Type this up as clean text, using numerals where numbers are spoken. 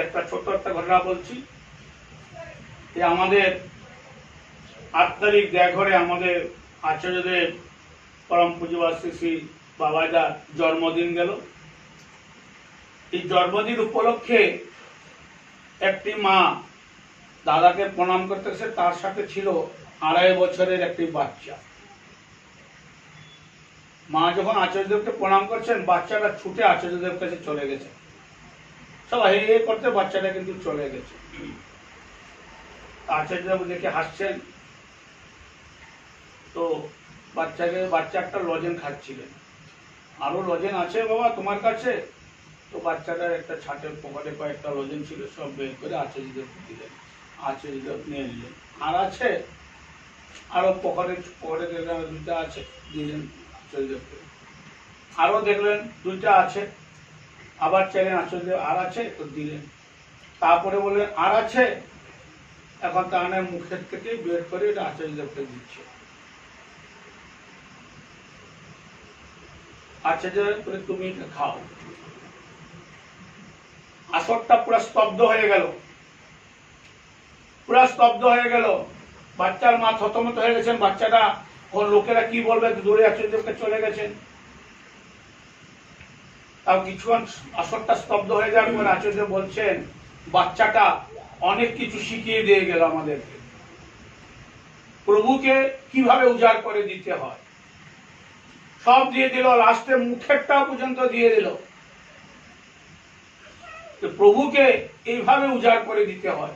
একটা ছোট্ট একটা ঘটনা বলছি। যে আমাদের 8 তারিখ দেওঘরে আমাদের আচার্যদেব পরম পূজ্যপাদ শ্রী শ্রী বাবাজার জন্মদিন গেল। এই জন্মদিন উপলক্ষে একটি মা দাদাকে প্রণাম করতেছে, তার সাথে ছিল 2.5 বছরের একটি বাচ্চা। মা যখন আচার্যদেবকে প্রণাম করছেন, বাচ্চাটা ছুটে আচার্যদেব কাছে চলে গেছে। সব হে হে করতে বাচ্চাটা কিন্তু চলে গেছে। আচার্যদেব দেখে হাসছেন। তো বাচ্চা একটা লজেন খাচ্ছিলেন। আরো লজেন আছে বাবা তোমার কাছে? তো বাচ্চাটার একটা ছাটের পকেটে কয়েকটা লজেন ছিল, সব বের করে আচার্যদেবকে দিলেন। আচার্যদেব নিয়ে নিলেন। আর আছে? আরো পকেটে দেখলেন 2টা আছে, দিলেন আচার্যদেবকে। আরো দেখলেন 2টা আছে, আবার চাইলেন আচার্যদেব আর আছে, তো দিলেন। তারপরে বললেন আর আছে? এখন তাহলে মুখের থেকে বের করে এটা আচার্যদেবকে দিচ্ছে। আচার্যদেব বলে তুমি এটা খাও। আসরটা পুরো স্তব্ধ হয়ে গেল, পুরো স্তব্ধ হয়ে গেল। বাচ্চার মা থতমত হয়ে গেছেন। বাচ্চাটা ওর লোকেরা কি বলবে, দূরে আচার্যদেবকে চলে গেছেন। তাও কিছুক্ষণ আসরটা স্তব্ধ হয়ে যাওয়ার পর আচার্য বলছেন, বাচ্চাটা অনেক কিছু শিখিয়ে দিয়ে গেল আমাদেরকে, প্রভুকে কিভাবে উজাড় করে দিতে হয়। সব দিয়ে দিল, লাস্টে মুখেরটা পর্যন্ত দিয়ে দিল। প্রভুকে এইভাবে উজাড় করে দিতে হয়।